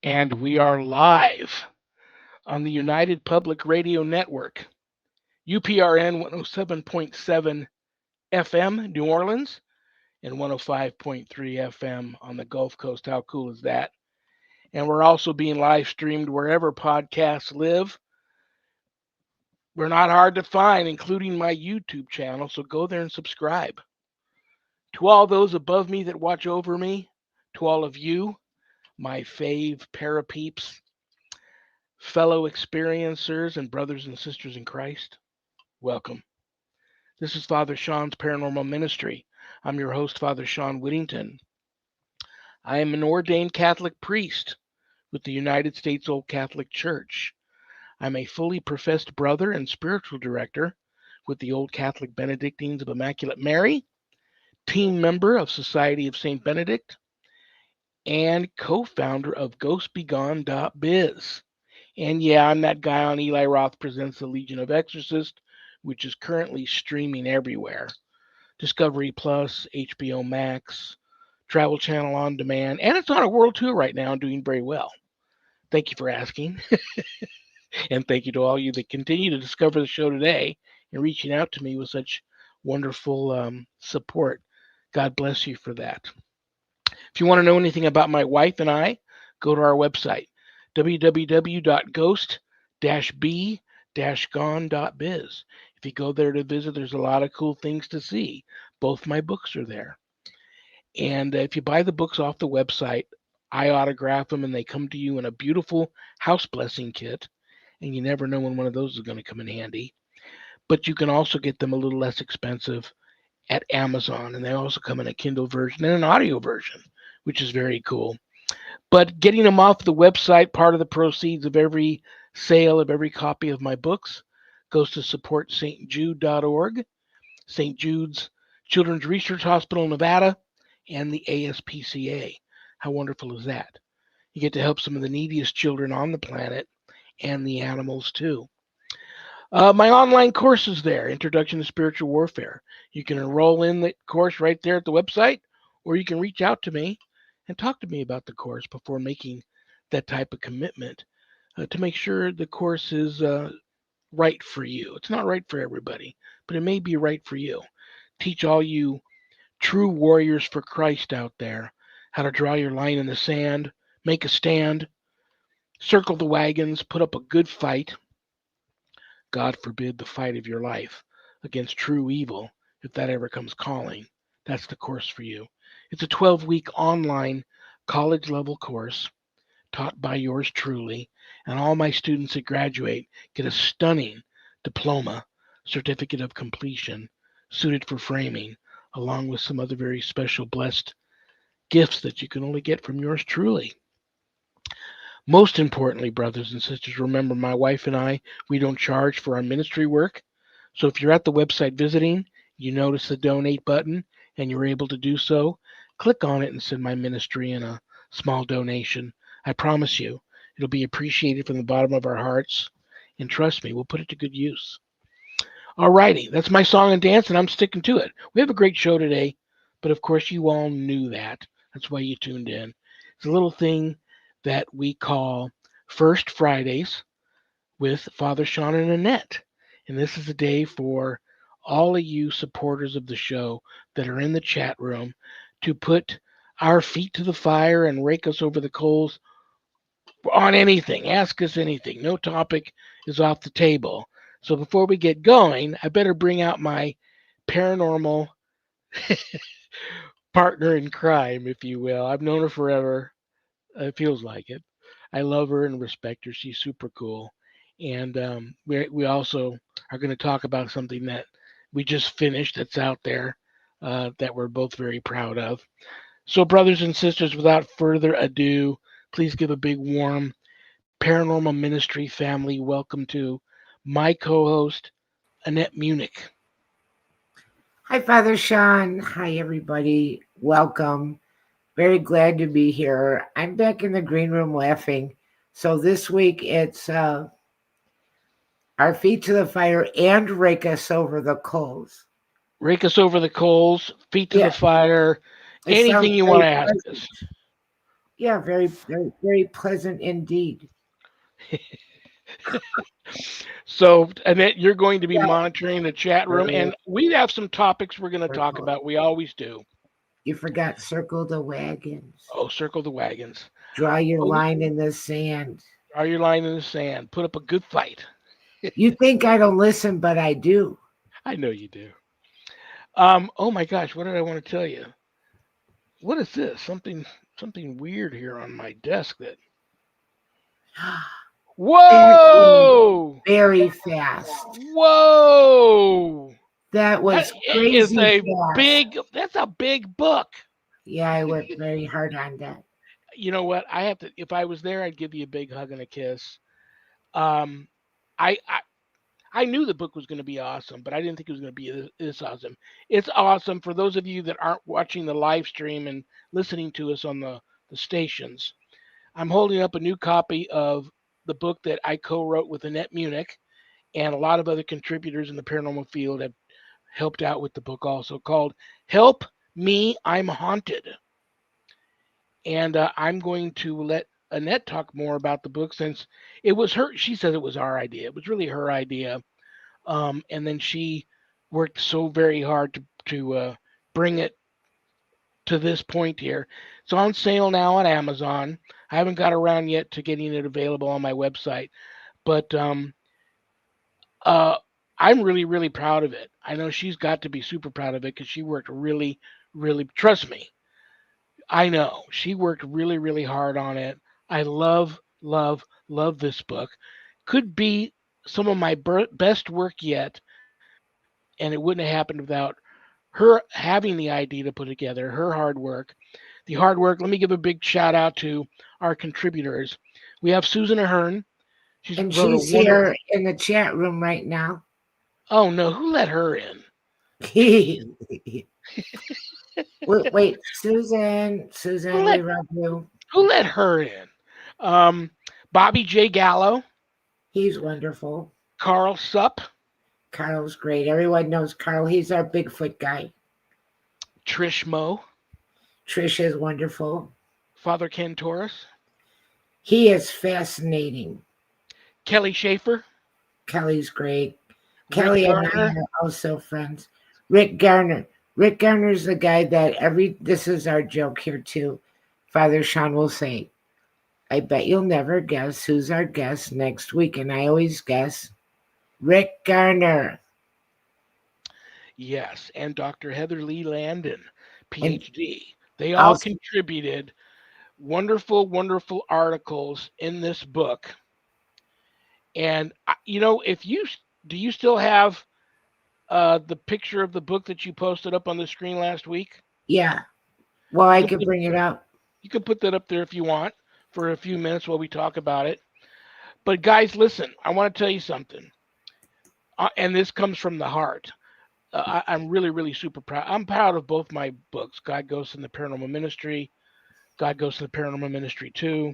And we are live on the United Public Radio Network, UPRN 107.7 FM, New Orleans, and 105.3 FM on the Gulf Coast. How cool is that? And we're also being live streamed wherever podcasts live. We're not hard to find, including my YouTube channel, so go there and subscribe. To all those above me that watch over me, to all of you, my fave parapeeps, fellow experiencers, and brothers and sisters in Christ, welcome. This is Father Shawn's Paranormal Ministry. I'm your host, Father Shawn Whittington. I am an ordained Catholic priest with the United States Old Catholic Church. I'm a fully professed brother and spiritual director with the Old Catholic Benedictines of Immaculate Mary, team member of Society of St. Benedict, and co-founder of GhostBegone.biz. And yeah, I'm that guy on Eli Roth Presents the Legion of Exorcists, which is currently streaming everywhere. Discovery Plus, HBO Max, Travel Channel On Demand, and it's on a world tour right now and doing very well. Thank you for asking. And thank you to all you that continue to discover the show today and reaching out to me with such wonderful support. God bless you for that. If you want to know anything about my wife and I, go to our website, www.ghost-b-gone.biz. If you go there to visit, there's a lot of cool things to see. Both my books are there. And if you buy the books off the website, I autograph them and they come to you in a beautiful house blessing kit. And you never know when one of those is going to come in handy. But you can also get them a little less expensive at Amazon. And they also come in a Kindle version and an audio version, which is very cool. But getting them off the website, part of the proceeds of every sale of every copy of my books goes to support stjude.org, St. Jude's Children's Research Hospital in Nevada, and the ASPCA. How wonderful is that? You get to help some of the neediest children on the planet and the animals too. My online course is there, Introduction to Spiritual Warfare. You can enroll in the course right there at the website, or you can reach out to me and talk to me about the course before making that type of commitment to make sure the course is right for you. It's not right for everybody, but it may be right for you. Teach all you true warriors for Christ out there how to draw your line in the sand, make a stand, circle the wagons, put up a good fight. God forbid the fight of your life against true evil, if that ever comes calling. That's the course for you. It's a 12-week online college level course taught by yours truly, and all my students that graduate get a stunning diploma, certificate of completion, suited for framing, along with some other very special blessed gifts that you can only get from yours truly. Most importantly, brothers and sisters, remember my wife and I, we don't charge for our ministry work. So if you're at the website visiting, you notice the donate button and you're able to do so, click on it and send my ministry in a small donation. I promise you, it'll be appreciated from the bottom of our hearts. And trust me, we'll put it to good use. Alrighty, that's my song and dance, and I'm sticking to it. We have a great show today, but of course you all knew that. That's why you tuned in. It's a little thing that we call First Fridays with Father Shawn and Annette. And this is a day for all of you supporters of the show that are in the chat room to put our feet to the fire and rake us over the coals on anything. Ask us anything. No topic is off the table. So before we get going, I better bring out my paranormal partner in crime, if you will. I've known her forever. It feels like it. I love her and respect her. She's super cool. And we also are going to talk about something that we just finished that's out there that we're both very proud of. So, brothers and sisters, without further ado, please give a big warm Paranormal Ministry family welcome to my co host, Annette Munich. Hi, Father Shawn. Hi, everybody. Welcome. Very glad to be here. I'm back in the green room laughing. So this week it's our feet to the fire and rake us over the coals. Rake us over the coals, feet to the Yeah, fire, it anything sounds you want very to ask us. pleasant. Yeah, very, very, very pleasant indeed. So, Annette, you're going to be Yeah, monitoring the chat room, and we have some topics we're going to talk circle. about. We always do. You forgot circle the wagons. Oh, circle the wagons. Draw your Oh, line in the sand. draw your line in the sand. Put up a good fight. You think I don't listen, but I do. I know you do. Oh my gosh, what did I want to tell you? What is this? Something weird here on my desk that. That was Whoa! very fast. Whoa! That That was is crazy a fast. big. That's a big book. Yeah, I worked very hard on that. You know what? I have to. If I was there, I'd give you a big hug and a kiss. Um, I I knew the book was going to be awesome, but I didn't think it was going to be this awesome. It's awesome for those of you that aren't watching the live stream and listening to us on the stations. I'm holding up a new copy of the book that I co-wrote with Annette Munich, and a lot of other contributors in the paranormal field have helped out with the book also, called "Help Me, I'm Haunted." And I'm going to let Annette talk more about the book since it was her. She says it was our idea. It was really her idea, and then she worked so very hard to bring it to this point here. It's on sale now on Amazon. I haven't got around yet to getting it available on my website, but uh, I'm really proud of it. I know she's got to be super proud of it because she worked really. Trust me, I know she worked really hard on it. I love this book. Could be some of my best work yet, and it wouldn't have happened without her having the idea to put it together, her hard work. The hard work, let me give a big shout out to our contributors. We have Susan Ahern. She's And wrote a she's wonderful. here in the chat room right now. Oh no, who let her in? wait, wait, Susan, Who Susan, we let love you. who let her in? Um, Bobby J. Gallo, He's wonderful. Carl Supp, Carl's great. Everyone knows Carl. He's our Bigfoot guy. Trish Moe, Trish is wonderful. Father Ken Torres, He is fascinating. Kelly Schaefer, Kelly's great. Rick Kelly and I Garner. are also friends. Rick Garner. Rick Garner's the guy that this is our joke here too. Father Sean will say, I bet you'll never guess who's our guest next week. And I always guess Rick Garner. Yes, and Dr. Heather Lee Landon, And PhD. They all also, contributed wonderful articles in this book. And if do you still have the picture of the book that you posted up on the screen last week? yeah. Well, You I can could put bring it up. you can put that up there if you want for a few minutes while we talk about it. But guys, listen, I want to tell you something, and this comes from the heart. I'm really super proud. I'm proud of both my books, God Ghosts in the Paranormal Ministry, God Ghosts in the Paranormal Ministry 2.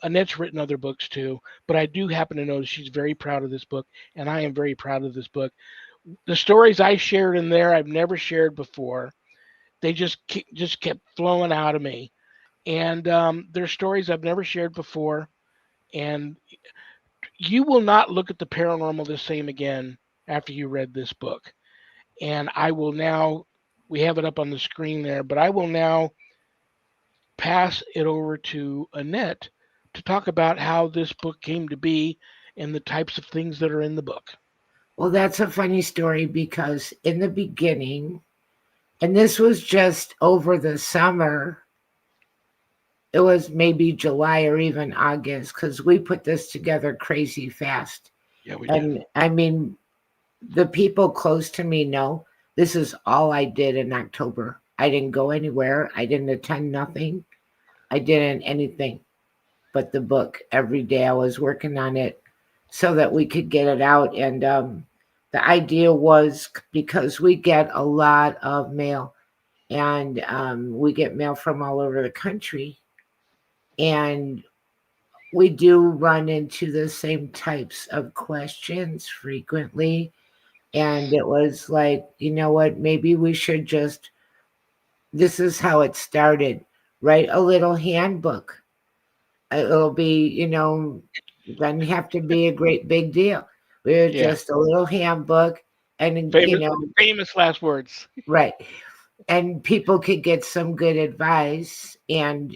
Annette's written other books too, but I do happen to know that she's very proud of this book, and I am very proud of this book. The stories I shared in there, I've never shared before. They just kept flowing out of me, and they're stories I've never shared before. And you will not look at the paranormal the same again after you read this book. And I will now, we have it up on the screen there, but I will now pass it over to Annette to talk about how this book came to be and the types of things that are in the book. Well, that's a funny story because in the beginning, and this was just over the summer, it was maybe July or even August because we put this together crazy fast. Yeah, we did. And I mean, the people close to me know this is all I did in October. I didn't go anywhere. I didn't attend nothing. I didn't anything but the book. Every day I was working on it so that we could get it out. And the idea was because we get a lot of mail and we get mail from all over the country. And we do run into the same types of questions frequently. And it was like, you know what, maybe we should just, this is how it started. write a little handbook. It'll be, doesn't have to be a great big deal. We're Yeah. just a little handbook, and Famous famous last words. right, and people could get some good advice, and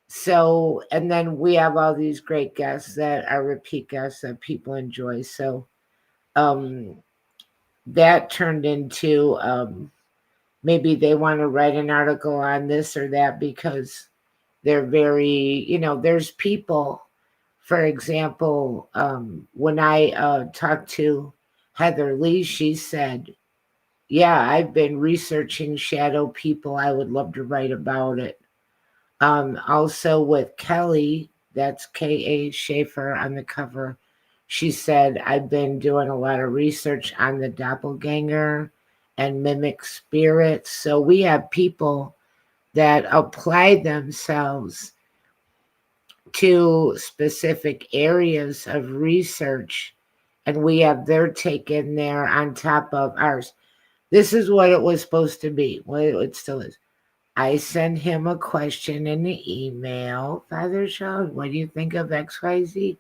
so, and then we have all these great guests that are repeat guests that people enjoy. So, um, that turned into maybe they want to write an article on this or that because they're very, there's people, for example, when I talked to Heather Lee, she said, yeah, I've been researching shadow people. I would love to write about it. Also with Kelly, that's K.A. Schaefer on the cover, she said, I've been doing a lot of research on the doppelganger and mimic spirits. So we have people that apply themselves to specific areas of research, and we have their take in there on top of ours. This is what it was supposed to be. Well, it still is. I send him a question in the email, Father Sean, what do you think of XYZ?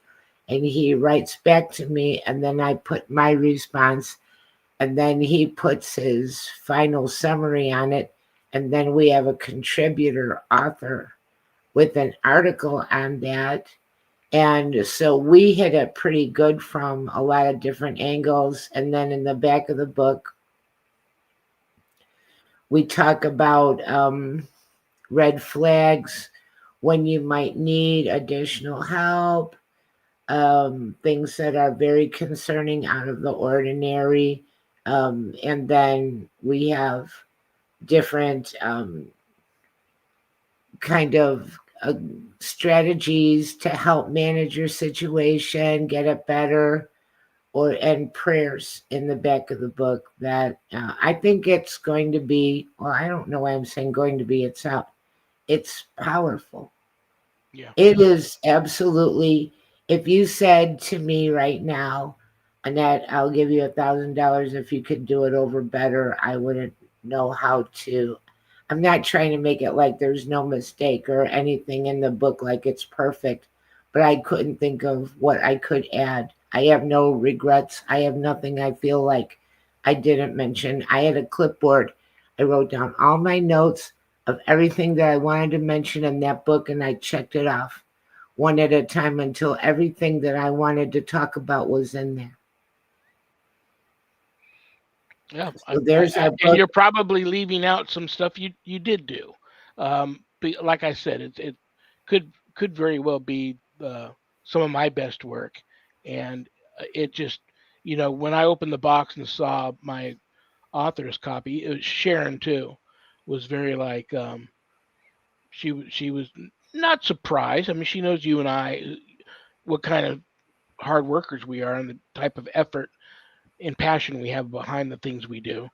And he writes back to me, and then I put my response, and then he puts his final summary on it, and then we have a contributor author with an article on that. And so we hit it pretty good from a lot of different angles. And then in the back of the book, we talk about red flags, when you might need additional help, things that are very concerning out of the ordinary. And then we have different kind of uh, strategies to help manage your situation, get it better, or and prayers in the back of the book that I think it's going to be. Well, I don't know why I'm saying going to be. It's out. It's powerful. Yeah. It is absolutely. If you said to me right now, Annette, I'll give you $1,000 if you could do it over better, I wouldn't know how to. I'm not trying to make it like there's no mistake or anything in the book like it's perfect, but I couldn't think of what I could add. I have no regrets. I have nothing I feel like I didn't mention. I had a clipboard. I wrote down all my notes of everything that I wanted to mention in that book, and I checked it off one at a time until everything that I wanted to talk about was in there. Yeah. So there's our And book. you're probably leaving out some stuff you did do. Like I said, it could very well be some of my best work, and it just when I opened the box and saw my author's copy, it was Sharon too, was very like she was not surprised. I mean, she knows you and I what kind of hard workers we are and the type of effort and passion we have behind the things we do.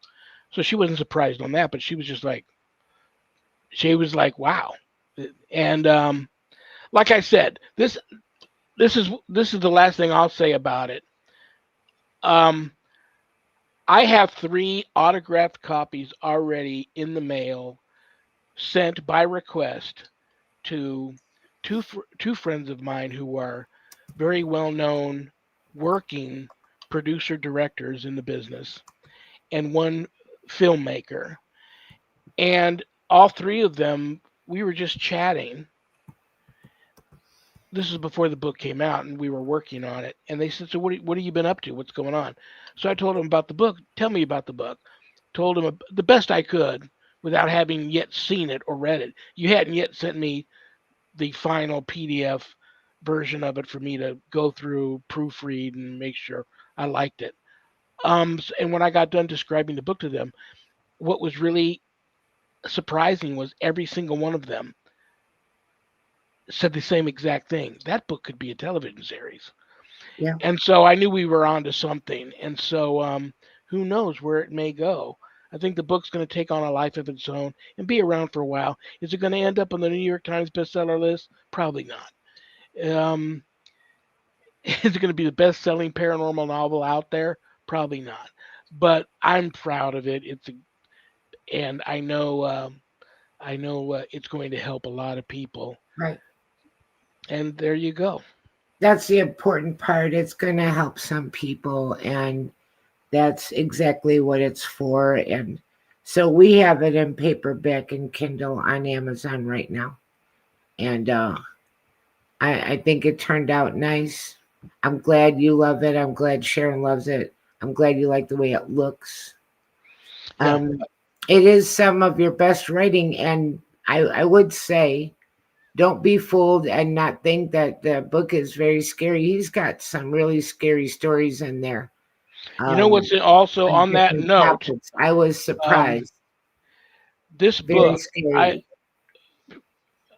So she wasn't surprised on that, but she was like, wow. And like I said, this is the last thing I'll say about it. Um, I have 3 autographed copies already in the mail, sent by request to two friends of mine who are very well known working producer directors in the business, and one filmmaker. And all 3 of them, we were just chatting. This is before the book came out, and we were working on it. And they said, "So what have you been up to? What's going on?" So I told them about the book. Tell me about the book. Told them the best I could without having yet seen it or read it. You hadn't yet sent me the final PDF version of it for me to go through, proofread, and make sure I liked it. And when I got done describing the book to them, what was really surprising was every single one of them said the same exact thing. That book could be a television series. Yeah. And so I knew we were onto something. And so who knows where it may go. I think the book's going to take on a life of its own and be around for a while. Is it going to end up on the New York Times bestseller list? Probably not. Is it going to be the best-selling paranormal novel out there? Probably not. But I'm proud of it. And I know I know it's going to help a lot of people. Right. And there you go. That's the important part. It's going to help some people, and that's exactly what it's for. And so we have it in paperback and Kindle on Amazon right now. And I think it turned out nice. I'm glad you love it. I'm glad Sharon loves it. I'm glad you like the way it looks. Yeah. Um, it is some of your best writing, and I would say don't be fooled and not think that the book is very scary. He's got some really scary stories in there You know um, what's also on on that different note? topics. I was Um, surprised. this Very book, I scary.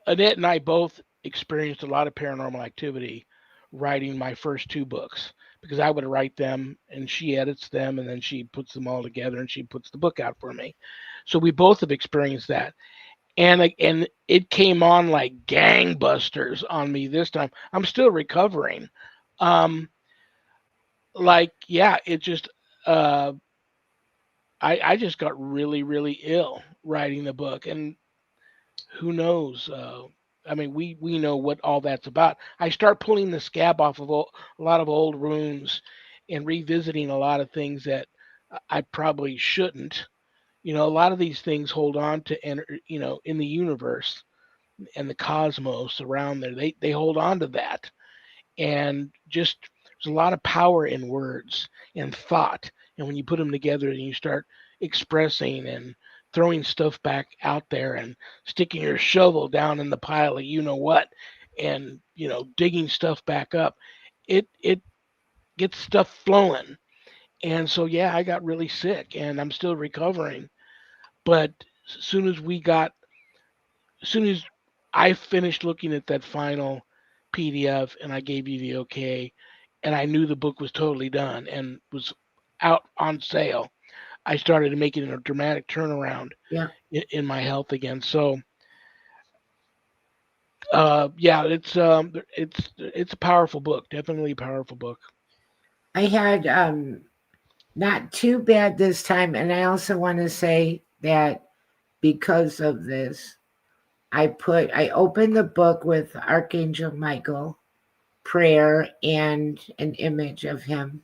Annette and I both experienced a lot of paranormal activity writing my first two books because I would write them and she edits them and then she puts them all together and she puts the book out for me. So we both have experienced that. And it came on like gangbusters on me this time. I'm still recovering. Um like yeah, it just uh I just got really ill writing the book and who knows? I mean, we know what all that's about. I start pulling the scab off of a lot of old wounds and revisiting a lot of things that I probably shouldn't. You know, a lot of these things hold on to, in the universe and the cosmos around there. They hold on to that, and just there's a lot of power in words and thought. And when you put them together and you start expressing and throwing stuff back out there and sticking your shovel down in the pile of you know what and digging stuff back up, it gets stuff flowing. And so yeah, I got really sick and I'm still recovering. But as soon as we got as soon as I finished looking at that final PDF and I gave you the okay, and I knew the book was totally done and was out on sale, I started making a dramatic turnaround Yeah. in my health again. So, yeah, it's a powerful book, definitely a powerful book. I had not too bad this time. And I also want to say that because of this, I opened the book with Archangel Michael prayer and an image of him,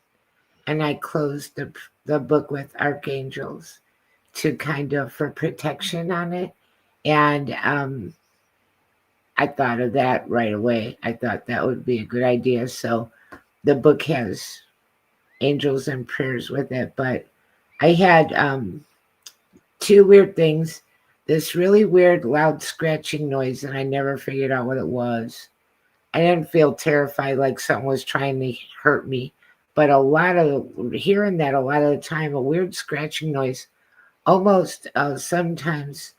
and I closed the book with archangels to kind of for protection on it. And I thought of that right away. I thought that would be a good idea. So the book has angels and prayers with it. But I had two weird things. This really weird, loud scratching noise, and I never figured out what it was. I didn't feel terrified like something was trying to hurt me, but a lot of hearing that a lot of the time, a weird scratching noise, almost sometimes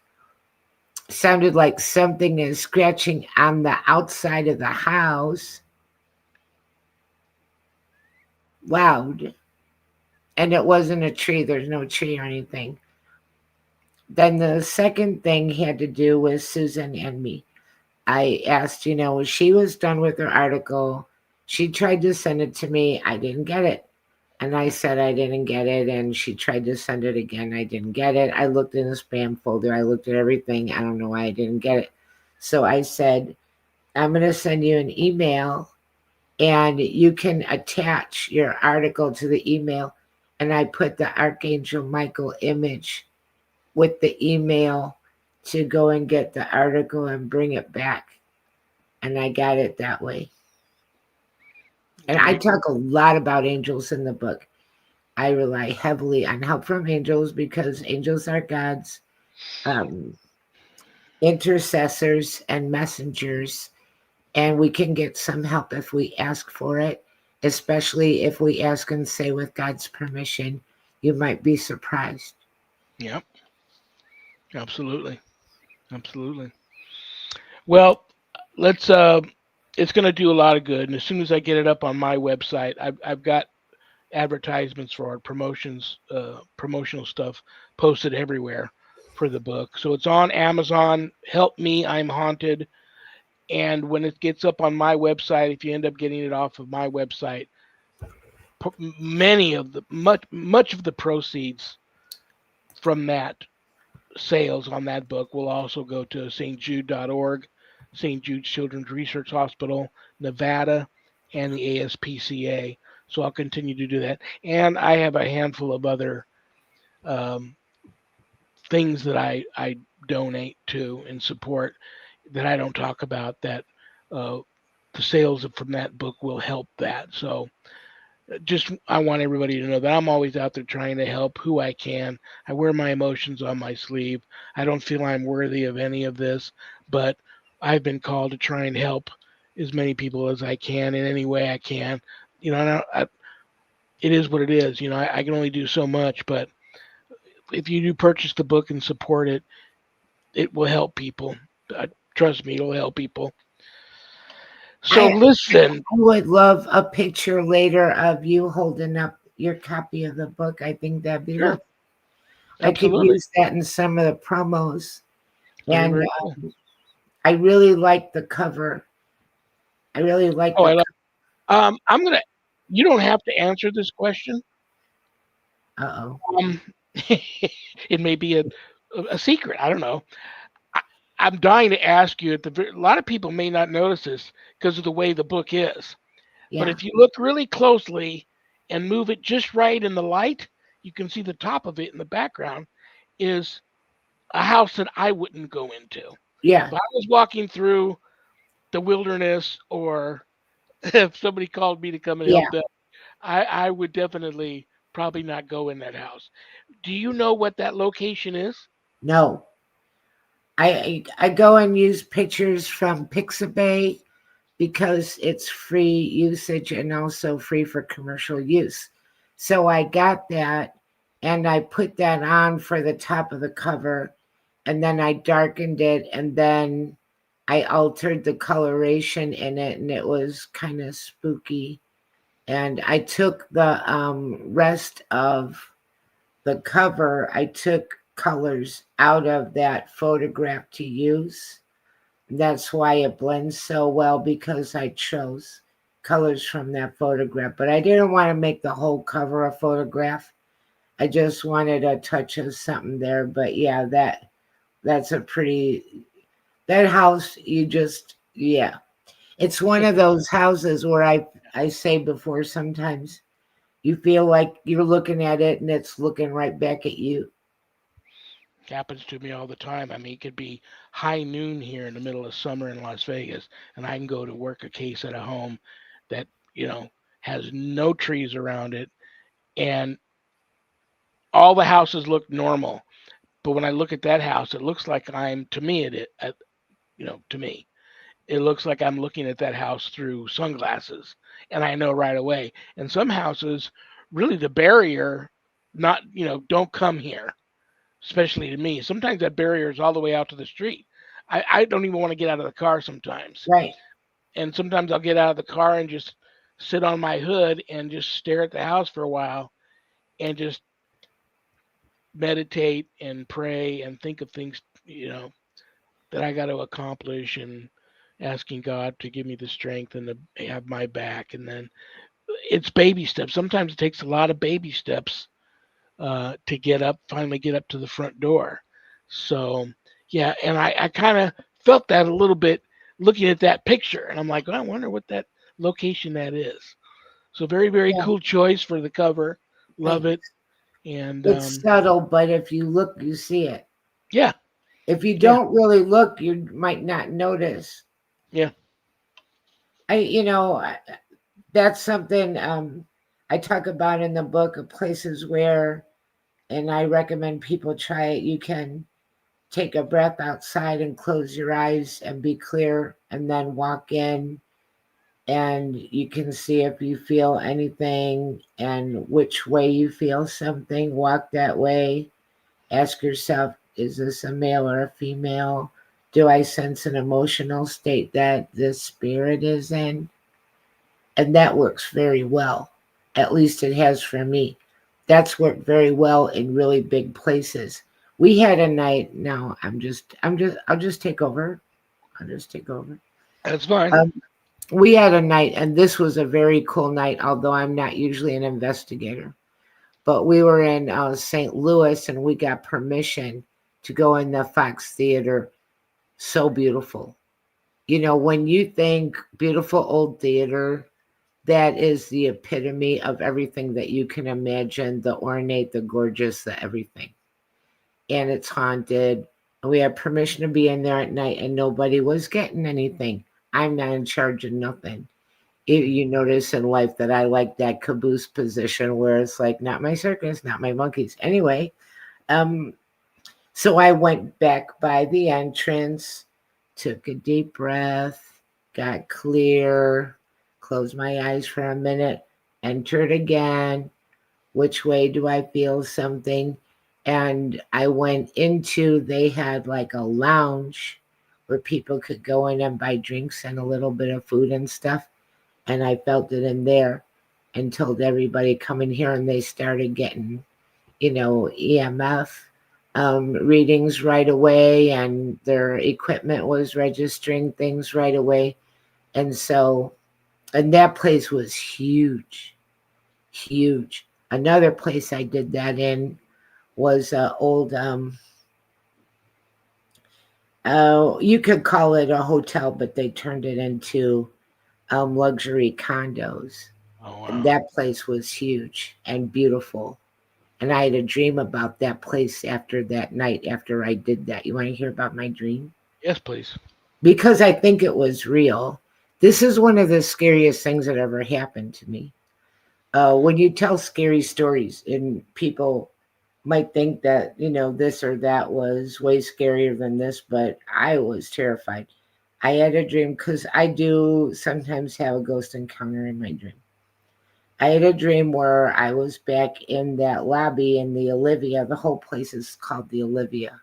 sounded like something is scratching on the outside of the house, loud, and it wasn't a tree. There's no tree or anything. Then the second thing had to do with Susan and me. I asked, when she was done with her article, she tried to send it to me. I didn't get it. And I said I didn't get it. And she tried to send it again. I didn't get it. I looked in the spam folder. I looked at everything. I don't know why I didn't get it. So I said, I'm going to send you an email and you can attach your article to the email. And I put the Archangel Michael image with the email to go and get the article and bring it back. And I got it that way. And I Great. talk a lot about angels in the book. I rely heavily on help from angels because angels are God's um, intercessors and messengers, and we can get some help if we ask for it, especially if we ask and say, with God's permission. You might be surprised. Yep, absolutely, absolutely. Well, let's. It's going to do a lot of good, and as soon as I get it up on my website, I've got advertisements for our promotional stuff posted everywhere for the book. So it's on Amazon. Help Me, I'm Haunted. And when it gets up on my website, if you end up getting it off of my website, much of the proceeds from that sales on that book will also go to stjude.org, St. Jude's Children's Research Hospital, Nevada, and the ASPCA. So I'll continue to do that. And I have a handful of other um, things that I donate to and support that I don't talk about that uh, the sales from that book will help that. So just I want everybody to know that I'm always out there trying to help who I can. I wear my emotions on my sleeve. I don't feel I'm worthy of any of this, but I've been called to try and help as many people as I can in any way I can. You know, it is what it is. You know, I can only do so much, but if you do purchase the book and support it, it will help people. Trust me, it'll help people. So I listen, would love a picture later of you holding up your copy of the book. I think that'd be sure, lovely. I could absolutely, use that in some of the promos. very And very cool. I really like the cover. I really like Oh, the. I'm gonna. You don't have to answer this question. Uh-oh. Um, it may be a secret. I don't know. I, I'm dying to ask you. A lot of people may not notice this because of the way the book is. But Yeah. if you look really closely and move it just right in the light, you can see the top of it in the background is a house that I wouldn't go into. Yeah. If I was walking through the wilderness or if somebody called me to come and Yeah. help them, I would definitely probably not go in that house. Do you know what that location is? No. I go and use pictures from Pixabay because it's free usage and also free for commercial use. So I got that and I put that on for the top of the cover and then I darkened it and then I altered the coloration in it and it was kind of spooky. And I took the rest of the cover, I took colors out of that photograph to use. That's why it blends so well because I chose colors from that photograph. But I didn't want to make the whole cover a photograph. I just wanted a touch of something there. But yeah, that's a pretty that house you just yeah. It's one of those houses where I say before sometimes you feel like you're looking at it and it's looking right back at you. Happens to me all the time. I mean, it could be high noon here in the middle of summer in Las Vegas, and I can go to work a case at a home that, you know, has no trees around it, and all the houses look normal. But when I look at that house, it looks like I'm, to me, to me, it looks like I'm looking at that house through sunglasses, and I know right away. And some houses, really, the barrier, not, don't come here, especially to me. Sometimes that barrier is all the way out to the street. I don't even want to get out of the car sometimes. Right. And sometimes I'll get out of the car and just sit on my hood and just stare at the house for a while and just meditate and pray and think of things, that I got to accomplish and asking God to give me the strength and to have my back. And then it's baby steps. Sometimes it takes a lot of baby steps to finally get up to the front door. So, yeah, and I kind of felt that a little bit looking at that picture, and I'm like, oh, I wonder what that location that is. So, very, very Yeah. cool choice for the cover. Love Thanks. it, and It's subtle, but if you look, you see it. yeah, If you yeah, don't really look, you might not notice. yeah, That's something I talk about in the book of places where, and I recommend people try it. You can take a breath outside and close your eyes and be clear, and then walk in, and you can see if you feel anything and which way you feel something. Walk that way. Ask yourself, is this a male or a female? Do I sense an emotional state that this spirit is in? And that works very well. At least it has for me. That's worked very well in really big places. We had a night. No, I'll just take over. I'll just take over. that's fine. Um, we had a night, and this was a very cool night, although I'm not usually an investigator. But we were in St. Louis and we got permission to go in the Fox Theater. So beautiful. You know, when you think beautiful old theater, that is the epitome of everything that you can imagine, the ornate, the gorgeous, the everything. And it's haunted. And we had permission to be in there at night, and nobody was getting anything. I'm not in charge of nothing. You notice in life that I like that caboose position where it's like, not my circus, not my monkeys. Anyway, um, so I went back by the entrance, took a deep breath, got clear, closed my eyes for a minute, entered again. Which way do I feel something? And I went into, they had like a lounge where people could go in and buy drinks and a little bit of food and stuff. And I felt it in there and told everybody come in here, and they started getting, EMF readings right away, and their equipment was registering things right away. And so, and that place was huge, huge. Another place I did that in was old, you could call it a hotel, but they turned it into luxury condos. Oh And wow. that place was huge and beautiful. And I had a dream about that place after that night after I did that. You want to hear about my dream? Yes, please. Because I think it was real. This is one of the scariest things that ever happened to me. When you tell scary stories, and people might think that, this or that was way scarier than this, but I was terrified. I had a dream because I do sometimes have a ghost encounter in my dream. I had a dream where I was back in that lobby in the Olivia. The whole place is called the Olivia.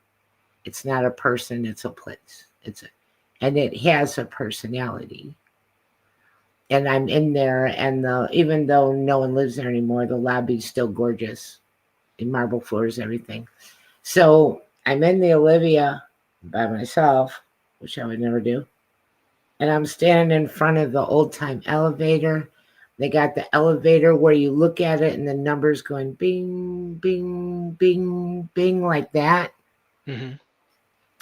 It's not a person, it's a place. And it has a personality. And I'm in there, and even though no one lives there anymore, the lobby's still gorgeous, in marble floors, everything. So I'm in the Olivia by myself, which I would never do. And I'm standing in front of the old time elevator. They got the elevator where you look at it and the numbers going bing, bing, bing, bing like that. Hmm.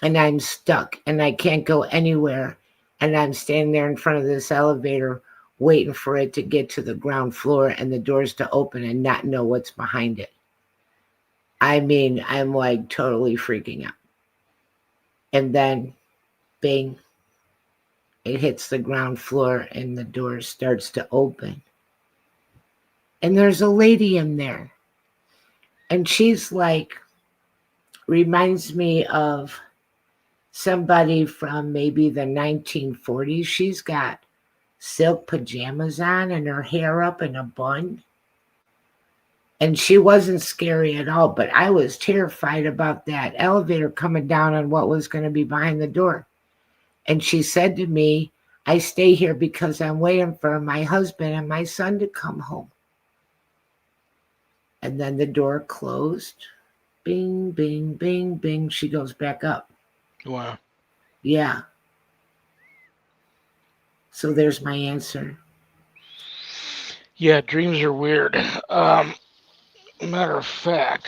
And I'm stuck and I can't go anywhere. And I'm standing there in front of this elevator waiting for it to get to the ground floor and the doors to open and not know what's behind it. I mean, I'm like totally freaking out. And then bing, it hits the ground floor and the door starts to open. And there's a lady in there. And she's like, reminds me of somebody from maybe the 1940s. She's got silk pajamas on and her hair up in a bun. And she wasn't scary at all, but I was terrified about that elevator coming down and what was going to be behind the door. And she said to me, I stay here because I'm waiting for my husband and my son to come home. And then the door closed. Bing, bing, bing, bing. She goes back up. Wow. Yeah. So there's my answer. Yeah, dreams are weird. Matter of fact,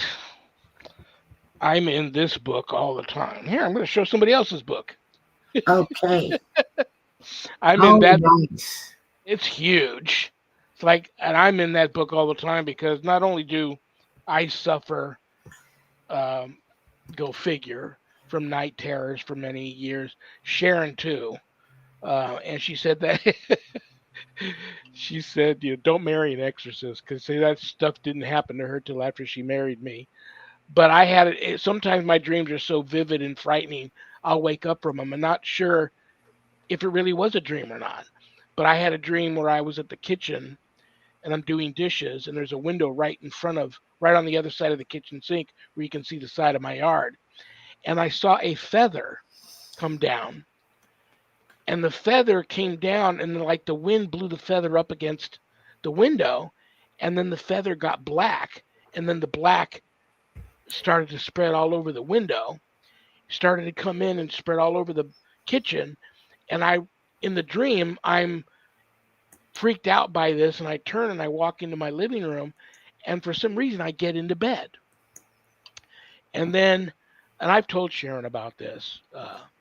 I'm in this book all the time. Here, I'm going to show somebody else's book. Okay. I'm in Oh, that. nice. It's huge. It's like, and I'm in that book all the time because not only do I suffer, um, go figure, from night terrors for many years, Sharon too. And she said that she said, don't marry an exorcist because that stuff didn't happen to her till after she married me. But I had it. Sometimes my dreams are so vivid and frightening, I'll wake up from them and not sure if it really was a dream or not. But I had a dream where I was at the kitchen and I'm doing dishes, and there's a window right on the other side of the kitchen sink where you can see the side of my yard. And I saw a feather come down, and the feather came down, and then, like the wind blew the feather up against the window, and then the feather got black, and then the black started to spread all over the window, started to come in and spread all over the kitchen. And in the dream, I'm freaked out by this, and I turn and I walk into my living room, and for some reason I get into bed. And then and I've told Sharon about this,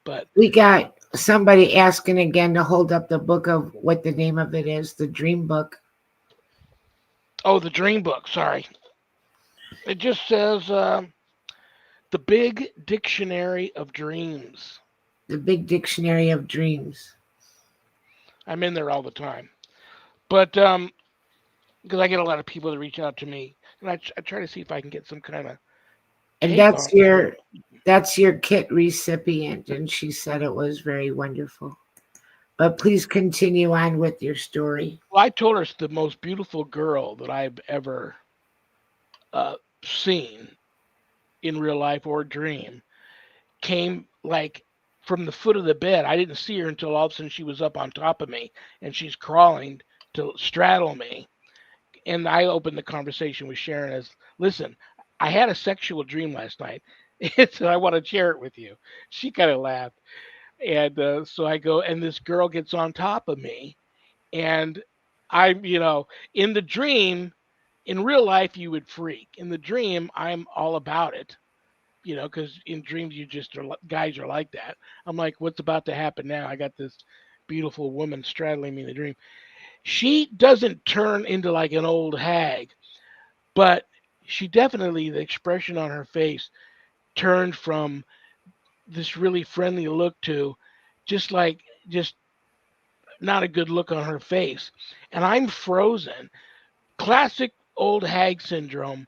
but We got somebody asking again to hold up the book of what the name of it is, the Dream Book, oh, the dream book. Sorry, it just says the Big Dictionary of Dreams. the Big Dictionary of Dreams. I'm in there all the time, but because I get a lot of people that reach out to me, and I try to see if I can get some kind of And take on it. But that's your kit recipient, and she said it was very wonderful. But please continue on with your story. well, I told her it's the most beautiful girl that I've ever uh, seen in real life or dream. Came like from the foot of the bed. I didn't see her until all of a sudden she was up on top of me and she's crawling to straddle me. And I opened the conversation with Sharon as, listen, I had a sexual dream last night. So I want to share it with you. She kind of laughed. And so I go, and this girl gets on top of me. And I'm, in the dream, in real life, you would freak. In the dream, I'm all about it, because in dreams, guys are like that. I'm like, what's about to happen now? I got this beautiful woman straddling me in the dream. She doesn't turn into like an old hag, but she definitely, the expression on her face turned from this really friendly look to just not a good look on her face. And I'm frozen. Classic old hag syndrome,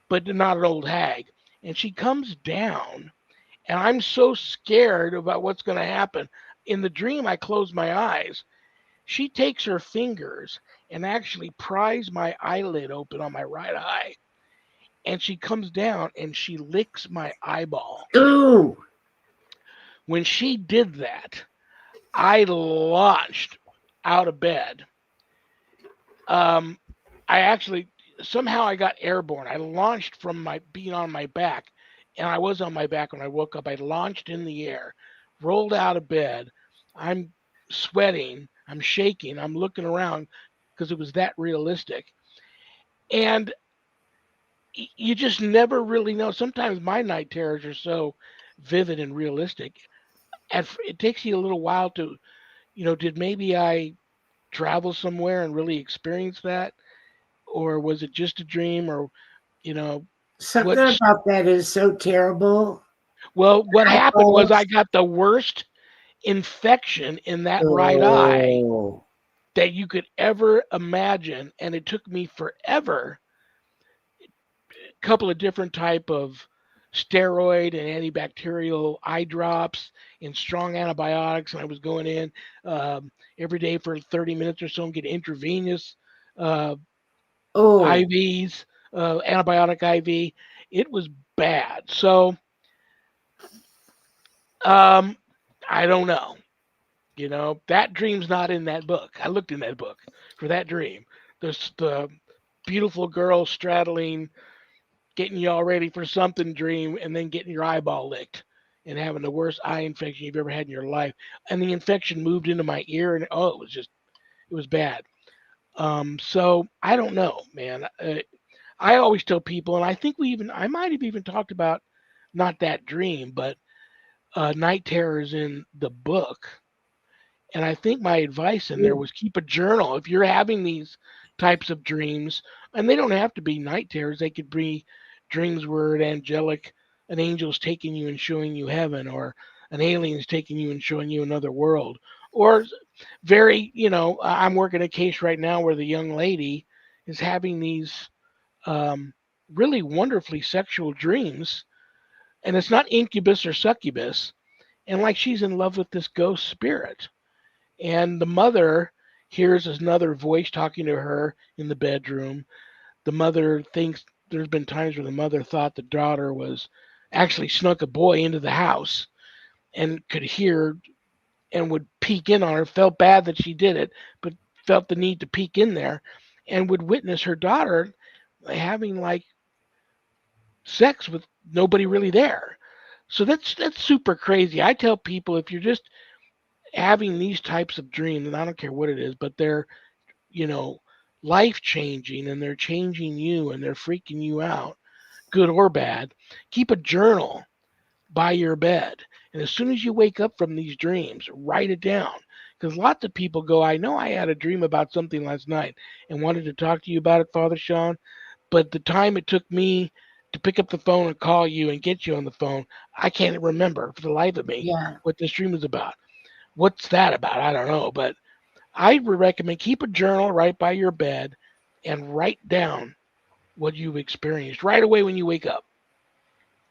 but not an old hag. And she comes down, and I'm so scared about what's going to happen. In the dream, I close my eyes. She takes her fingers and actually pries my eyelid open on my right eye. And she comes down and she licks my eyeball. Ooh, When she did that, I launched out of bed. Um, I actually somehow I got airborne. I launched from my being on my back, and I was on my back when I woke up. I launched in the air, rolled out of bed. I'm sweating. I'm shaking. I'm looking around because it was that realistic. And you just never really know. Sometimes my night terrors are so vivid and realistic. It takes you a little while to, did maybe I travel somewhere and really experience that? Or was it just a dream? Or, you know, something what? about that is so terrible. Well, what happened was I Eyeballs. got the worst infection in that right eye Oh, that you could ever imagine. And it took me forever, a couple of different type of steroid and antibacterial eye drops and strong antibiotics. And I was going in every day for 30 minutes or so and get intravenous uh, oh. IVs, antibiotic IV. It was bad. So um, I don't know. That dream's not in that book. I looked in that book for that dream. There's the beautiful girl straddling, getting you all ready for something dream, and then getting your eyeball licked and having the worst eye infection you've ever had in your life. And the infection moved into my ear, and it was bad. So I don't know, man. I always tell people, and I might have even talked about not that dream, but night terrors in the book. And I think my advice in there was keep a journal. If you're having these types of dreams, and they don't have to be night terrors, they could be dreams where an angel's taking you and showing you heaven, or an alien's taking you and showing you another world. Or I'm working a case right now where the young lady is having these um, really wonderfully sexual dreams, and it's not incubus or succubus, and like she's in love with this ghost spirit. And the mother hears another voice talking to her in the bedroom. The mother thinks there's been times where the mother thought the daughter was actually snuck a boy into the house and could hear and would peek in on her, felt bad that she did it, but felt the need to peek in there and would witness her daughter having like sex with nobody really there. So that's super crazy. I tell people if you're just having these types of dreams, and I don't care what it is, but they're, you know, life changing and they're changing you and they're freaking you out, good or bad, keep a journal. by your bed. And as soon as you wake up from these dreams, write it down. Because lots of people go, I know I had a dream about something last night and wanted to talk to you about it, Father Sean, but the time it took me to pick up the phone and call you and get you on the phone, I can't remember for the life of me Yeah. what this dream was about. What's that about? I don't know. But I would recommend keep a journal right by your bed and write down what you've experienced right away when you wake up.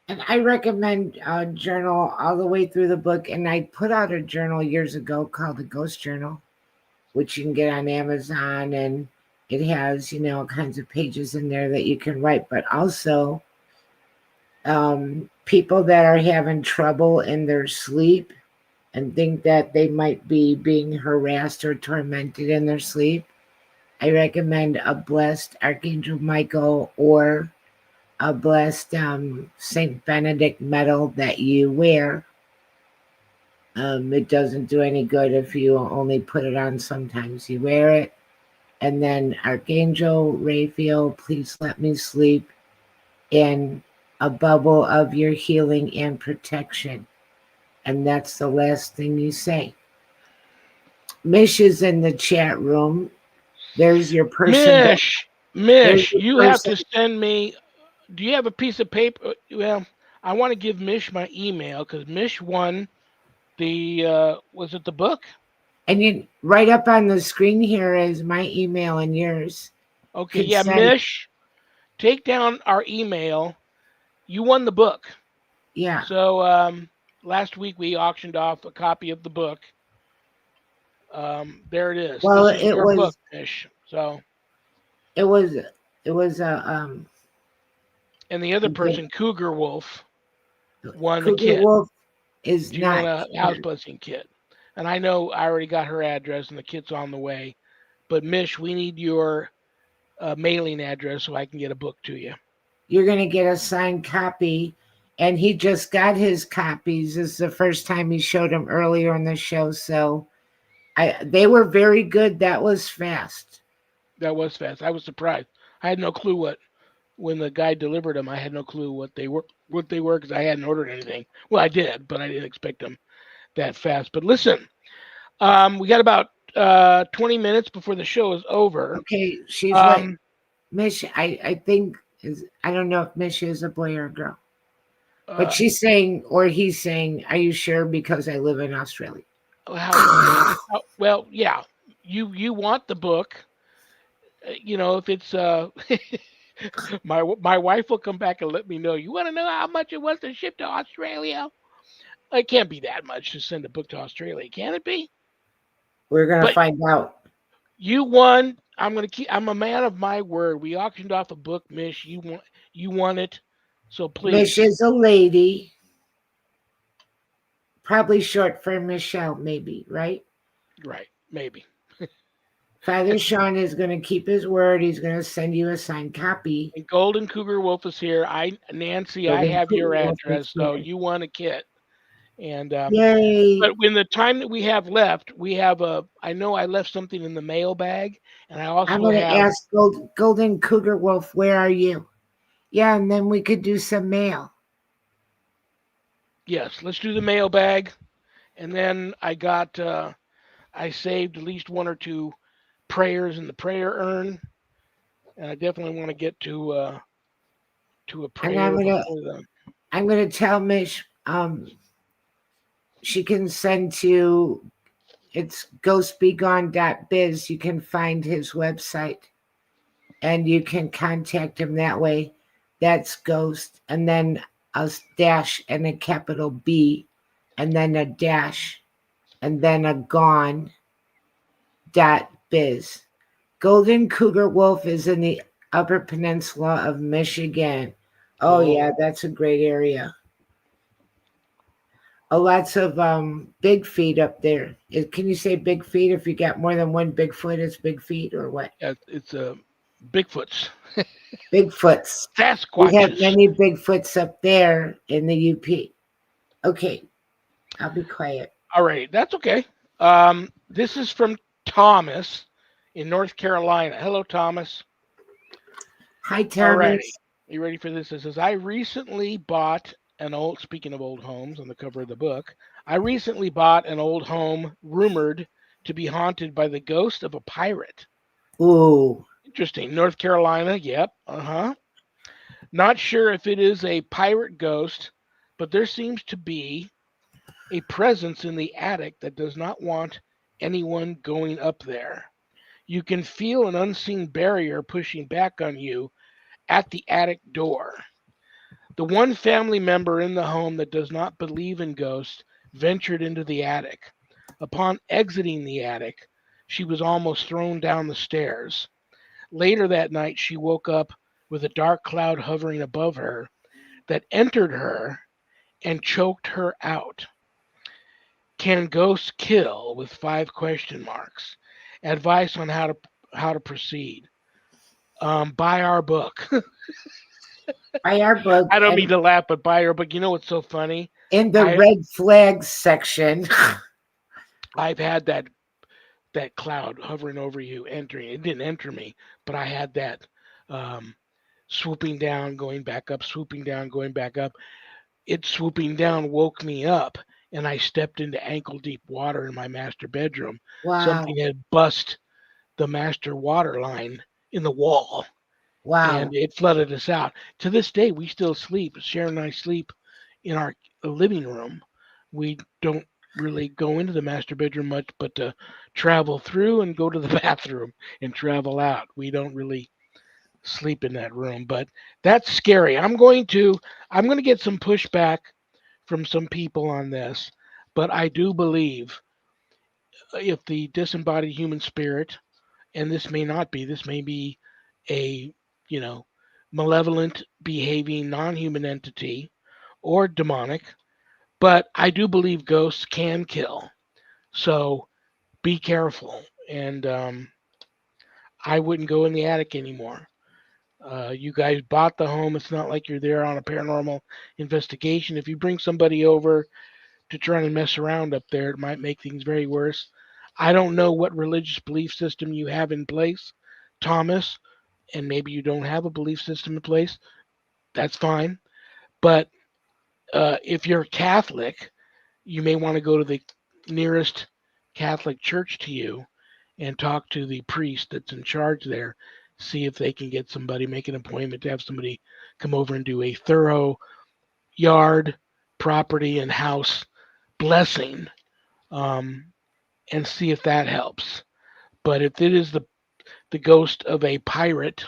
And I recommend a journal all the way through the book. And I put out a journal years ago called the Ghost Journal, which you can get on Amazon. And it has, all kinds of pages in there that you can write. But also, people that are having trouble in their sleep and think that they might be being harassed or tormented in their sleep, I recommend a blessed Archangel Michael or a blessed Saint Benedict medal that you wear. It doesn't do any good if you only put it on sometimes. You wear it, and then Archangel Raphael, please let me sleep in a bubble of your healing and protection. And that's the last thing you say. Mish is in the chat room. There's your person. Mish, There's Mish, your you have person. to send me. Do you have a piece of paper? Well, I want to give Mish my email because Mish won the. Was it the book? And you right up on the screen here is my email and yours. Okay, Could yeah, send, Mish, take down our email. You won the book. yeah. So last week we auctioned off a copy of the book. There it is. Well, This is your book, Mish. So, it was, it was a and the other okay. person, Cougar Wolf, won the Cougar kit. Wolf is She won not a house here. blessing kit. And I know I already got her address and the kit's on the way. But Mish, we need your mailing address so I can get a book to you. You're gonna get a signed copy, and he just got his copies. This is the first time he showed them earlier in the show, so they were very good. That was fast. That was fast. I was surprised. I had no clue what when the guy delivered them. I had no clue what they were because I hadn't ordered anything. Well, I did, but I didn't expect them that fast. But listen, we got about 20 minutes before the show is over. Okay, she's what Um, Mish. I think is. I don't know if Mish is a boy or a girl, but uh, she's saying or he's saying, "Are you sure?" Because I live in Australia. well, yeah, you want the book. If it's my wife will come back and let me know. You want to know how much it was to ship to Australia? It can't be that much to send a book to Australia, can it be? We're gonna But find out. you won. I'm gonna keep. I'm a man of my word. We auctioned off a book, Mish. You won it. So Mish please, is a lady, probably short for Michelle, maybe, right? right? Maybe. Father Sean is going to keep his word. He's going to send you a signed copy. And Golden Cougar Wolf is here. Nancy, I Golden have your Poodle is address, so here. you won a kit. And Yay. but when the time that we have left, we have a. I know I left something in the mail bag, and I I'm also going to have. ask Golden Cougar Wolf, where are you? Yeah, and then we could do some mail. Yes, let's do the mail bag, and then I got. I saved at least one or two prayers in the prayer urn, and I definitely want to get to a And I'm prayer going to before the. I'm going to tell Mish she can send to it's ghostbegone.biz. You can find his website and you can contact him that way. That's Ghost, and then a dash and a capital B, and then a dash, and then a gone dot biz. Golden Cougar Wolf is in the Upper Peninsula of Michigan. Oh yeah, Oh, that's a great area. Oh, lots of big feet up there. Can you say big feet if you got more than one Bigfoot? It's big feet or what? yeah, it's Bigfoots, Bigfoots. We have Sasquatches. many Bigfoots up there in the UP. Okay, I'll be quiet. All right, that's okay. This is from Thomas in North Carolina. Hello, Thomas. Hi, All righty. Thomas. You ready for this? It says, I recently bought an old, speaking of old homes on the cover of the book, I recently bought an old home rumored to be haunted by the ghost of a pirate. Ooh, Interesting. North Carolina, yep. Uh-huh. Not sure if it is a pirate ghost, but there seems to be a presence in the attic that does not want anyone going up there. You can feel an unseen barrier pushing back on you at the attic door. The one family member in the home that does not believe in ghosts ventured into the attic. Upon exiting the attic, she was almost thrown down the stairs. Later that night, she woke up with a dark cloud hovering above her that entered her and choked her out. Can ghosts kill with five question marks? Advice on how to proceed. Buy our book. buy our book I don't mean and to laugh, but buy our book. You know what's so funny? in the I red flags section. I've had that cloud hovering over you entering. It didn't enter me, but I had that um, swooping down, going back up, swooping down, going back up. It swooping down woke me up, and I stepped into ankle deep water in my master bedroom. Wow, Something had bust the master water line in the wall, and wow, it flooded us out. To this day, we still sleep. Sharon and I sleep in our living room. We don't really go into the master bedroom much, but to travel through and go to the bathroom and travel out. We don't really sleep in that room, but that's scary. I'm going to get some pushback from some people on this, but I do believe if the disembodied human spirit, and this may be a, you know, malevolent behaving non-human entity or demonic, but I do believe ghosts can kill. So be careful. And I wouldn't go in the attic anymore. You guys bought the home. It's not like you're there on a paranormal investigation. If you bring somebody over to try and mess around up there, it might make things very worse. I don't know what religious belief system you have in place, Thomas, and maybe you don't have a belief system in place. That's fine. But if you're Catholic, you may want to go to the nearest Catholic church to you and talk to the priest that's in charge there. See if they can get somebody, make an appointment to have somebody come over and do a thorough yard, property, and house blessing, um, and see if that helps. But if it is the ghost of a pirate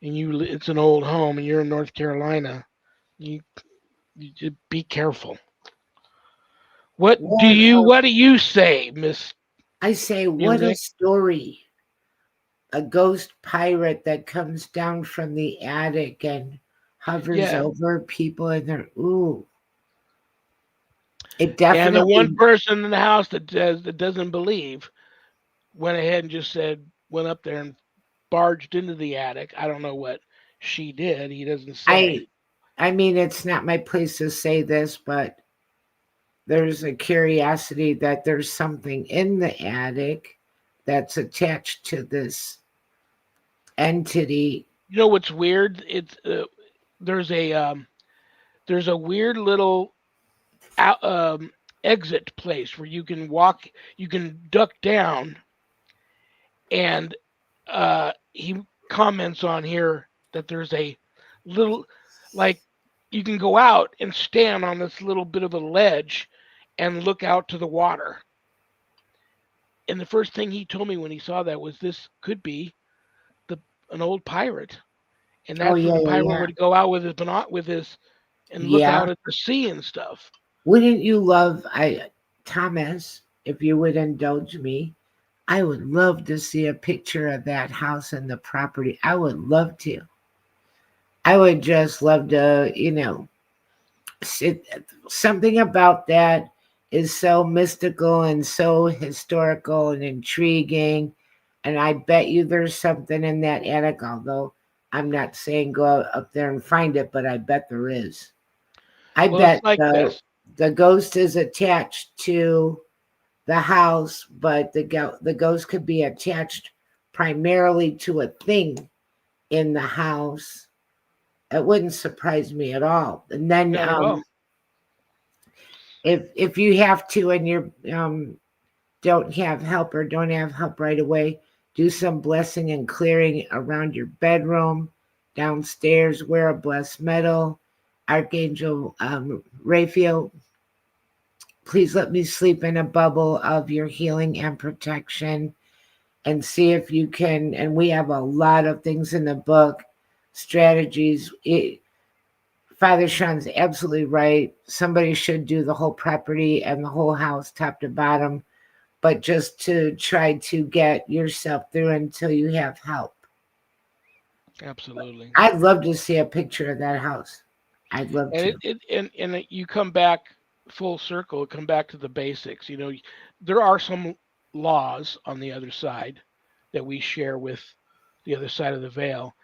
and it's an old home and you're in North Carolina, you, you just be careful. what What do you say, Miss I say, what a Music? story. A ghost pirate that comes down from the attic and hovers Yeah. over people and they're, ooh, it And the one definitely, person in the house that doesn't believe went ahead and just said went up there and barged into the attic. I don't know what she did. He doesn't say. I, I mean, it's not my place to say this, but there's a curiosity that there's something in the attic that's attached to this entity. You know what's weird? It's there's a there's a weird little out, exit place where you can walk, you can duck down, and he comments on here that there's a little, like, you can go out and stand on this little bit of a ledge and look out to the water. And the first thing he told me when he saw that was this could be the an old pirate, and Oh, that's where yeah, the yeah, pirate yeah. would go out with his with his and look Yeah. out at the sea and stuff. Wouldn't you love, Thomas, if you would indulge me, I would love to see a picture of that house and the property. I would love to. I would just love to, sit, something about that is so mystical and so historical and intriguing. And I bet you there's something in that attic, although I'm not saying go up there and find it, but I bet there is. I Well, it's bet like this. the ghost is attached to the house, but the ghost could be attached primarily to a thing in the house It wouldn't surprise me at all. And then Not at all. if you have to and you're don't have help or don't have help right away, do some blessing and clearing around your bedroom, downstairs, wear a blessed metal. Archangel Raphael, please let me sleep in a bubble of your healing and protection, and see if you can. And we have a lot of things in the book, strategies. Father Sean's absolutely right. Somebody should do the whole property and the whole house, top to bottom, but just to try to get yourself through until you have help. Absolutely. I'd love to see a picture of that house. I'd love And to. you come back full circle, come back to the basics. There are some laws on the other side that we share with the other side of the veil,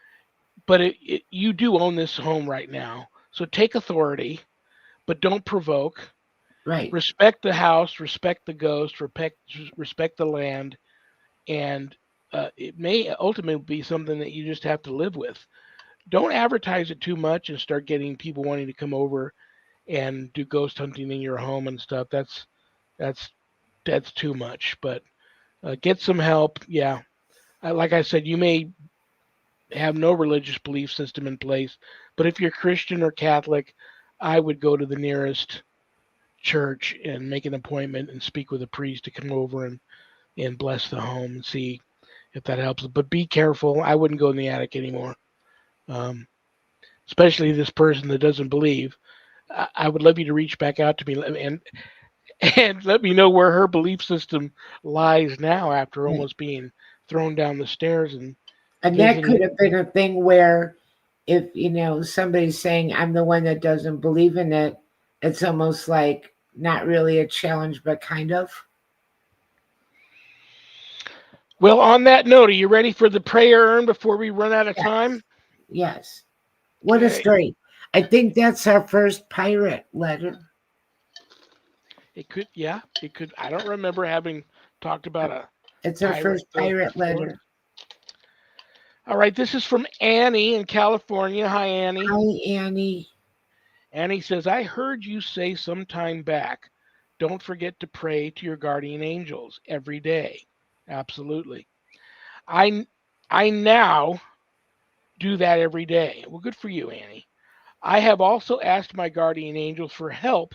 but you do own this home right now. So take authority, but don't provoke. Right. Respect the house, respect the ghost, respect the land, and it may ultimately be something that you just have to live with. Don't advertise it too much and start getting people wanting to come over and do ghost hunting in your home and stuff. That's that's too much. But get some help. Yeah, like I said, you may have no religious belief system in place, but if you're Christian or Catholic, I would go to the nearest church and make an appointment and speak with a priest to come over and bless the home and see if that helps. But be careful. I wouldn't go in the attic anymore, um, especially this person that doesn't believe. I would love you to reach back out to me and let me know where her belief system lies now after Right. almost being thrown down the stairs and And that visiting. could have been a thing where if, somebody's saying, I'm the one that doesn't believe in it, it's almost like not really a challenge, but kind of. Well, on that note, are you ready for the prayer urn before we run out of Yes. time? Yes. What a Okay. story. I think that's our first pirate letter. It could, yeah, it could. I don't remember having talked about a It's our pirate first boat pirate before. letter. All right, this is from Annie in California. Hi, Annie. Hi, Annie. Annie says, I heard you say some time back, don't forget to pray to your guardian angels every day. Absolutely. I I now do that every day. Well, good for you, Annie. I have also asked my guardian angels for help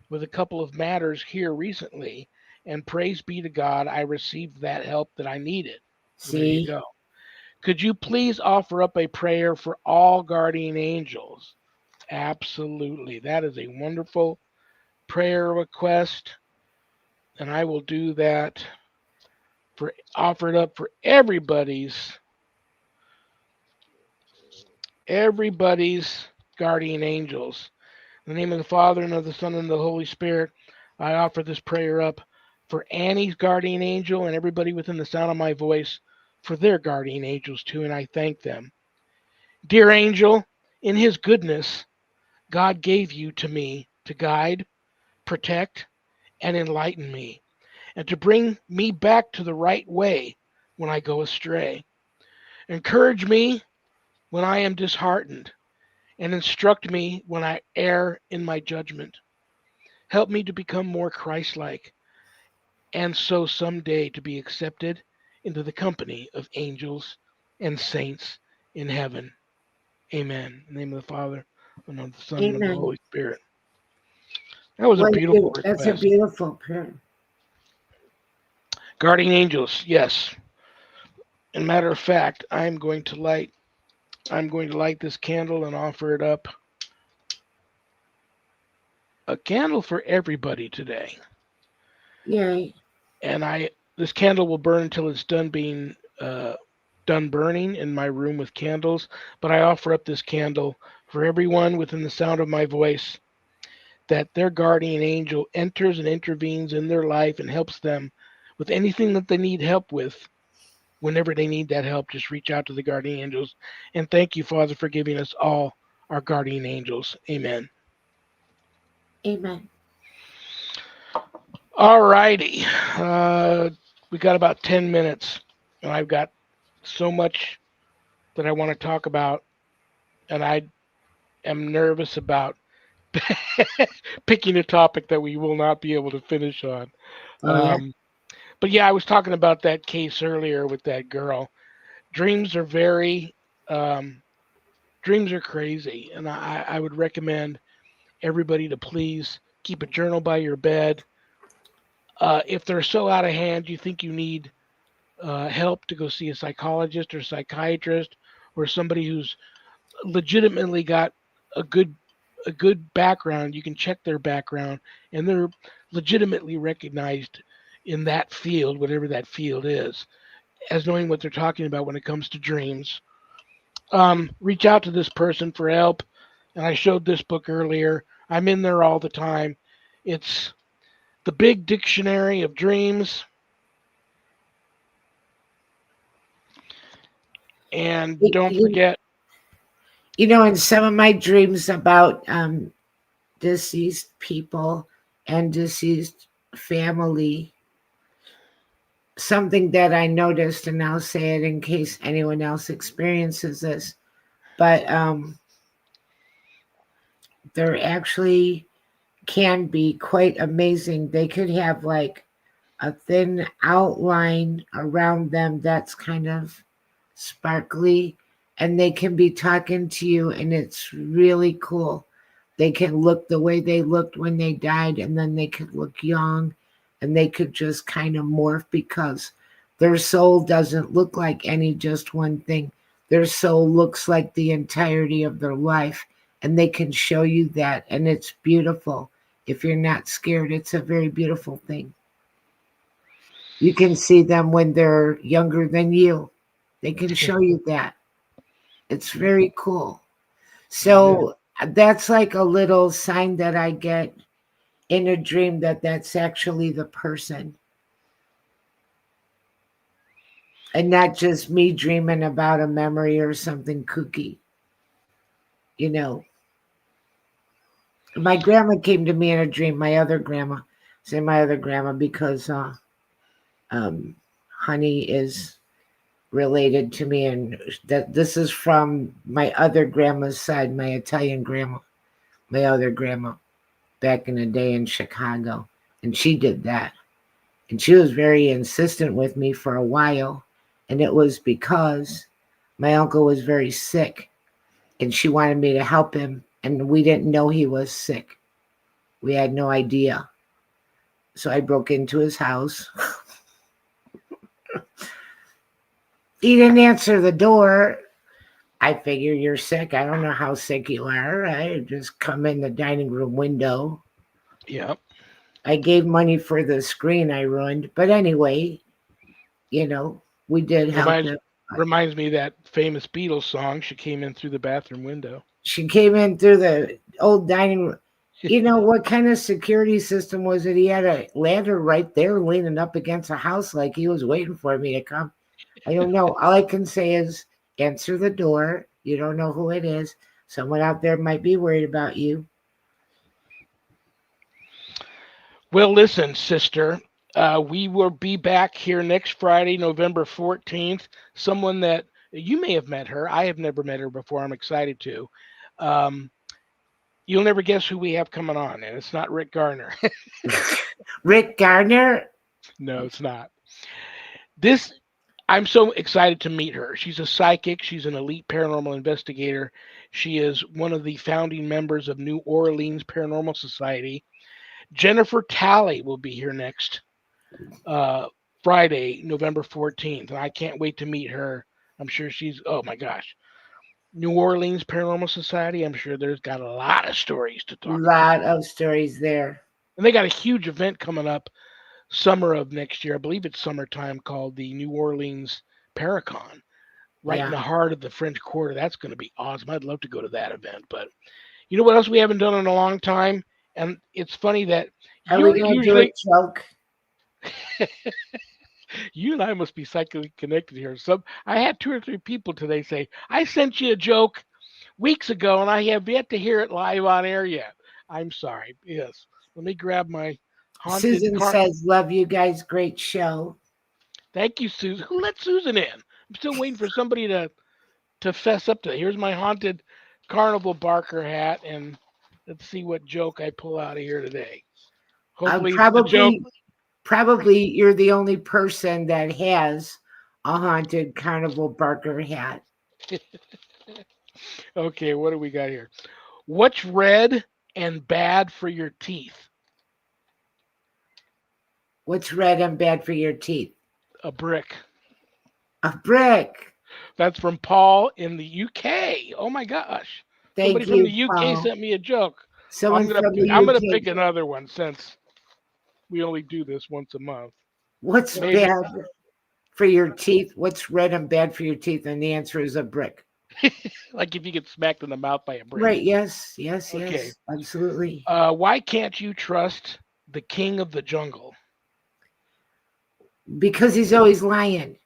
with a couple of matters here recently, and praise be to God, I received that help that I needed. So there you See? go. Could you please offer up a prayer for all guardian angels? Absolutely. That is a wonderful prayer request, and I will do that for offer it up for everybody's guardian angels. In the name of the Father and of the Son and of the Holy Spirit, I offer this prayer up for Annie's guardian angel and everybody within the sound of my voice for their guardian angels too, and I thank them. Dear angel, in his goodness, God gave you to me to guide, protect, and enlighten me, and to bring me back to the right way when I go astray. Encourage me when I am disheartened, and instruct me when I err in my judgment. Help me to become more Christ like, and so someday to be accepted into the company of angels and saints in heaven. Amen. In the name of the Father, and of the Son, and of the Amen. Holy Spirit. That was a beautiful That's a request. beautiful prayer. Guardian angels, yes. And matter of fact, I'm going to light this candle and offer it up. A candle for everybody today. Yay. And I this candle will burn until it's done burning in my room with candles. But I offer up this candle for everyone within the sound of my voice that their guardian angel enters and intervenes in their life and helps them with anything that they need help with. Whenever they need that help, just reach out to the guardian angels. And thank you, Father, for giving us all our guardian angels. Amen. Amen. All righty. We got about 10 minutes, and I've got so much that I want to talk about, and am nervous about picking a topic that we will not be able to finish on. Oh yeah. Um, but yeah, I was talking about that case earlier with that girl. Dreams are very, um, dreams are crazy, and I would recommend everybody to please keep a journal by your bed. If they're so out of hand, you think you need help to go see a psychologist or psychiatrist or somebody who's legitimately got a good a good background. You can check their background, and they're legitimately recognized in that field, whatever that field is, as knowing what they're talking about when it comes to dreams. Reach out to this person for help. And I showed this book earlier. I'm in there all the time. It's the Big Dictionary of Dreams. And You, don't you, forget, you know, in some of my dreams about deceased people and deceased family, something that I noticed, and I'll say it in case anyone else experiences this, but there actually can be quite amazing. They could have like a thin outline around them that's kind of sparkly, and they can be talking to you, and it's really cool. They can look the way they looked when they died, and then they could look young, and they could just kind of morph because their soul doesn't look like any just one thing. Their soul looks like the entirety of their life, and they can show you that, and it's beautiful. If you're not scared, it's a very beautiful thing. You can see them when they're younger than you. They can show you that. It's very cool. yeah, So that's like a little sign that I get in a dream that that's actually the person and not just me dreaming about a memory or something kooky. You know, my grandma came to me in a dream. My other grandma, say my other grandma, because um, Honey is related to me, and that this is from my other grandma's side, my Italian grandma, my other grandma back in the day in Chicago, and she did that, and she was very insistent with me for a while, and it was because my uncle was very sick, and she wanted me to help him, and we didn't know he was sick. We had no idea. So I broke into his house. He didn't answer the door. I figure you're sick. I don't know how sick you are. I just come in the dining room window. yeah. I gave money for the screen I ruined. But anyway, you know, we did help Reminds him. reminds me of that famous Beatles song. She came in through the bathroom window. She came in through the old dining room. You know, what kind of security system was it? He had a ladder right there leaning up against a house like he was waiting for me to come. I don't know. All I can say is answer the door. You don't know who it is. Someone out there might be worried about you. Well, listen, sister, we will be back here next Friday, November 14th. Someone that you may have met her. I have never met her before. I'm excited to. Um, you'll never guess who we have coming on, and it's not Rick Garner. Rick Gardner. No, it's not. This I'm so excited to meet her. She's a psychic. She's an elite paranormal investigator. She is one of the founding members of New Orleans Paranormal Society. Jennifer Talley will be here next uh, Friday, November 14th, and I can't wait to meet her. I'm sure she's, oh my gosh, New Orleans Paranormal Society. I'm sure there's got a lot of stories to talk about. Lot of stories there. And they got a huge event coming up summer of next year. I believe it's summertime called the New Orleans Paracon, right in Yeah. the heart of the French Quarter. That's going to be awesome. I'd love to go to that event. But you know what else we haven't done in a long time? And it's funny that Are we you're going to do a usually joke? you and I must be psychically connected here. Some I had two or three people today say, I sent you a joke weeks ago and I have yet to hear it live on air yet. I'm sorry. Yes. Let me grab my haunted Susan car. says, love you guys. Great show. Thank you, Susan. Who let Susan in? I'm still waiting for somebody to fess up to. Here's my haunted Carnival Barker hat, and let's see what joke I pull out of here today. Hopefully, it's the joke. Probably you're the only person that has a haunted Carnival Barker hat. Okay, what do we got here? What's red and bad for your teeth? What's red and bad for your teeth? A brick. A brick. That's from Paul in the UK. Oh my gosh. Somebody Thank from the you, UK Paul. sent me a joke. Someone from the I'm gonna UK. pick another one since we only do this once a month. What's Maybe bad for your teeth? What's red and bad for your teeth? And the answer is a brick. like if you get smacked in the mouth by a brick. Right. Yes. Yes. Okay. Yes. Absolutely. Why can't you trust the king of the jungle? Because he's always lying.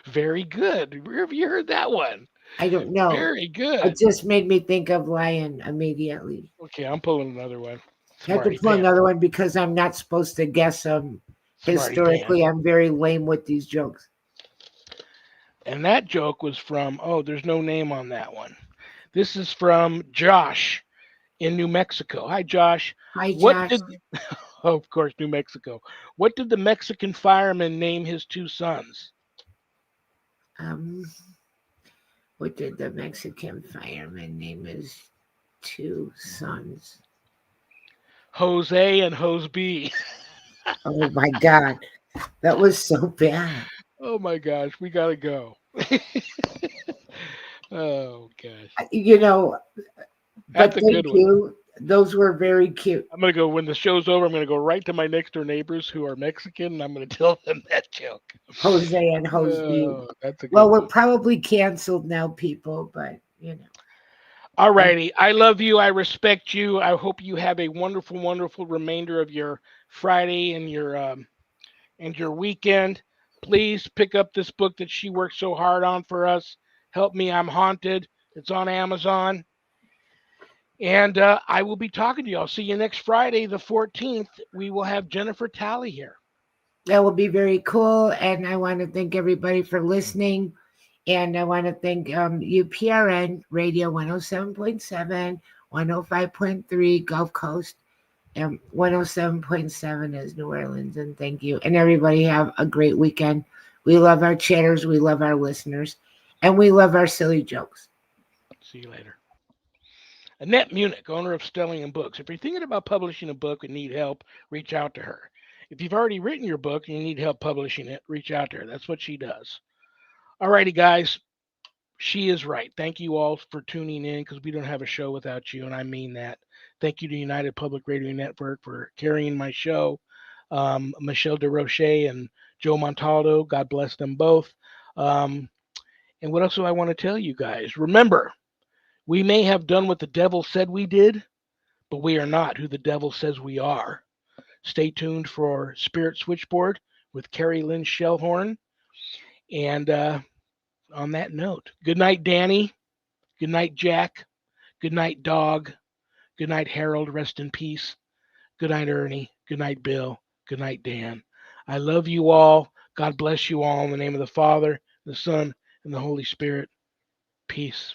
Very good. Where have you heard that one? I don't know. Very It good. just made me think of lion immediately. Okay, I'm pulling another one. I had to Smarty pull pants. another one because I'm not supposed to guess them. Smarty pants. Historically, I'm very lame with these jokes. And that joke was from, oh, there's no name on that one. This is from Josh in New Mexico. Hi, Josh. Hi, What Josh. did, oh, of course, New Mexico. What did the Mexican fireman name his two sons? Um, what did the Mexican fireman name his two sons? Jose and Jose B. Oh my God, that was so bad. Oh my gosh, we gotta go. Oh gosh, You know, but that's a good thank one. you. Those were very cute. I'm gonna go when the show's over. I'm gonna go right to my next door neighbors who are Mexican, and I'm gonna tell them that joke. Jose and Jose. Oh, that's a Well, good we're one. probably canceled now, people, but All I, righty, I love you. I respect you. I hope you have a wonderful, wonderful remainder of your Friday and your weekend. Please pick up this book that she worked so hard on for us. Help Me, I'm Haunted. It's on Amazon. And I will be talking to you. I'll see you next Friday, the 14th. We will have Jennifer Talley here. that will be very cool. And I want to thank everybody for listening. And I want to thank UPRN Radio 107.7, 105.3 Gulf Coast, and 107.7 is New Orleans. And thank you. And everybody have a great weekend. We love our chatters. We love our listeners. And we love our silly jokes. See you later. Annette Munich, owner of Stellium Books. If you're thinking about publishing a book and need help, reach out to her. If you've already written your book and you need help publishing it, reach out to her. That's what she does. All righty, guys. She is right. Thank you all for tuning in because we don't have a show without you, and I mean that. Thank you to United Public Radio Network for carrying my show. Michelle DeRoche and Joe Montaldo, God bless them both. Um, and what else do I want to tell you guys? Remember, we may have done what the devil said we did, but we are not who the devil says we are. Stay tuned for Spirit Switchboard with Carrie Lynn Shellhorn. And on that note, good night, Danny. Good night, Jack. Good night, Dog. Good night, Harold. Rest in peace. Good night, Ernie. Good night, Bill. Good night, Dan. I love you all. God bless you all in the name of the Father, the Son, and the Holy Spirit. Peace.